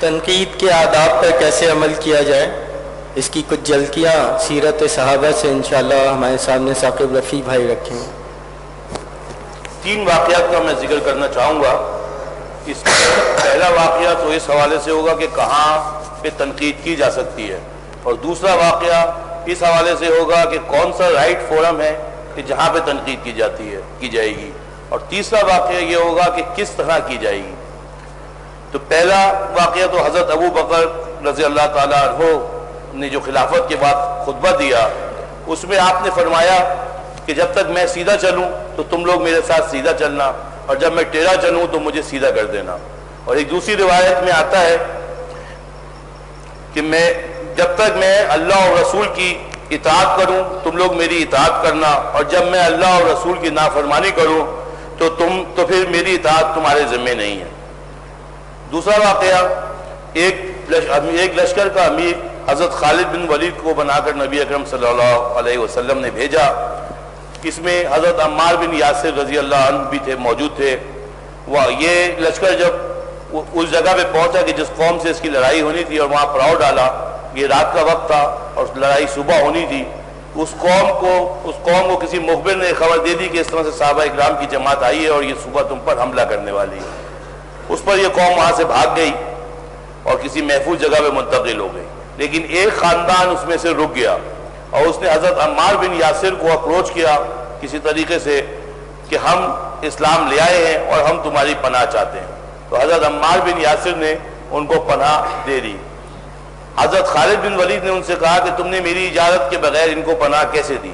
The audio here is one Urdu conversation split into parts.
تنقید کے آداب پر کیسے عمل کیا جائے، اس کی کچھ جھلکیاں سیرت صحابہ سے انشاءاللہ ہمارے سامنے ثاقب رفیع بھائی رکھیں گے۔ 3 واقعات کا میں ذکر کرنا چاہوں گا۔ اس میں پہلا واقعہ تو اس حوالے سے ہوگا کہ کہاں پہ تنقید کی جا سکتی ہے، اور دوسرا واقعہ اس حوالے سے ہوگا کہ کون سا رائٹ فورم ہے کہ جہاں پہ تنقید کی جائے گی، اور تیسرا واقعہ یہ ہوگا کہ کس طرح کی جائے گی۔ تو پہلا واقعہ تو حضرت ابو بکر رضی اللہ تعالیٰ عنہ نے جو خلافت کے بعد خطبہ دیا، اس میں آپ نے فرمایا کہ جب تک میں سیدھا چلوں تو تم لوگ میرے ساتھ سیدھا چلنا، اور جب میں ٹیڑھا چلوں تو مجھے سیدھا کر دینا۔ اور ایک دوسری روایت میں آتا ہے کہ جب تک میں اللہ اور رسول کی اطاعت کروں تم لوگ میری اطاعت کرنا، اور جب میں اللہ اور رسول کی نافرمانی کروں تو پھر میری اطاعت تمہارے ذمہ نہیں ہے۔ دوسرا واقعہ، ایک لشکر کا امیر حضرت خالد بن ولید کو بنا کر نبی اکرم صلی اللہ علیہ وسلم نے بھیجا۔ اس میں حضرت عمار بن یاسر رضی اللہ عنہ بھی موجود تھے۔ یہ لشکر جب اس جگہ پہ پہنچا کہ جس قوم سے اس کی لڑائی ہونی تھی، اور وہاں پڑاؤ ڈالا، یہ رات کا وقت تھا اور لڑائی صبح ہونی تھی، اس قوم کو کسی مخبر نے خبر دے دی کہ اس طرح سے صحابہ اکرام کی جماعت آئی ہے اور یہ صبح تم پر حملہ کرنے والی ہے۔ اس پر یہ قوم وہاں سے بھاگ گئی اور کسی محفوظ جگہ پہ منتقل ہو گئی، لیکن ایک خاندان اس میں سے رک گیا، اور اس نے حضرت عمار بن یاسر کو اپروچ کیا کسی طریقے سے کہ ہم اسلام لے آئے ہیں اور ہم تمہاری پناہ چاہتے ہیں۔ تو حضرت عمار بن یاسر نے ان کو پناہ دے دی۔ حضرت خالد بن ولید نے ان سے کہا کہ تم نے میری اجازت کے بغیر ان کو پناہ کیسے دی؟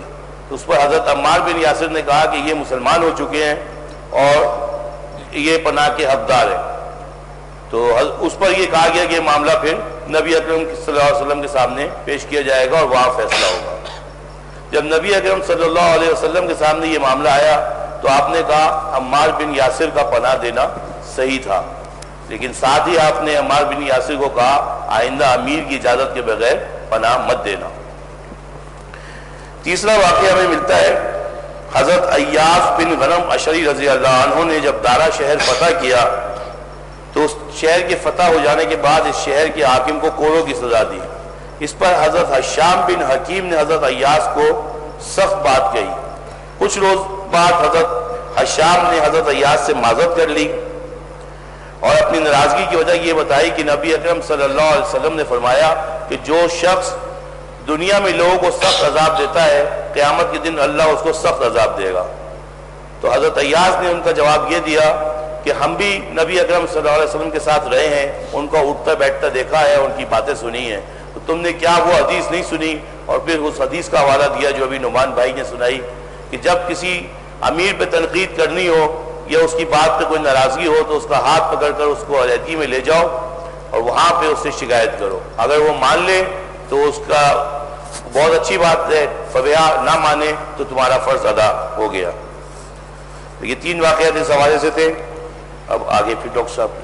تو اس پر حضرت عمار بن یاسر نے کہا کہ یہ مسلمان ہو چکے ہیں اور یہ پناہ کے حقدار ہیں۔ تو اس پر یہ کہا گیا کہ یہ معاملہ پھر نبی اکرم صلی اللہ علیہ وسلم کے سامنے پیش کیا جائے گا اور وہاں فیصلہ ہوگا۔ جب نبی اکرم صلی اللہ علیہ وسلم کے سامنے یہ معاملہ آیا تو آپ نے کہا عمار بن یاسر کا پناہ دینا صحیح تھا، لیکن ساتھ ہی آپ نے عمار بن یاسر کو کہا آئندہ امیر کی اجازت کے بغیر پناہ مت دینا۔ تیسرا واقعہ ہمیں ملتا ہے، حضرت ایاس بن غنم اشعری رضی اللہ عنہ نے جب دارا شہر فتح کیا تو اس شہر کے فتح ہو جانے کے بعد اس شہر کے حاکم کو کوڑوں کی سزا دی۔ اس پر حضرت حشام بن حکیم نے حضرت ایاس کو سخت بات کہی۔ کچھ روز بعد حضرت حشام نے حضرت ایاس سے معذرت کر لی اور اپنی ناراضگی کی وجہ یہ بتائی کہ نبی اکرم صلی اللہ علیہ وسلم نے فرمایا کہ جو شخص دنیا میں لوگوں کو سخت عذاب دیتا ہے قیامت کے دن اللہ اس کو سخت عذاب دے گا۔ تو حضرت ایاس نے ان کا جواب یہ دیا کہ ہم بھی نبی اکرم صلی اللہ علیہ وسلم کے ساتھ رہے ہیں، ان کو اٹھتا بیٹھتا دیکھا ہے، ان کی باتیں سنی ہیں، تو تم نے کیا وہ حدیث نہیں سنی؟ اور پھر اس حدیث کا حوالہ دیا جو ابھی نعمان بھائی نے سنائی کہ جب کسی امیر پہ تنقید کرنی ہو یا اس کی بات پہ کوئی ناراضگی ہو تو اس کا ہاتھ پکڑ کر اس کو علیحدگی میں لے جاؤ اور وہاں پہ اس سے شکایت کرو، اگر وہ مان لے تو اس کا بہت اچھی بات ہے، فبیا نہ مانے تو تمہارا فرض ادا ہو گیا۔ یہ 3 واقعات اس حوالے سے تھے۔ اب آگے پھر ڈاکٹر صاحب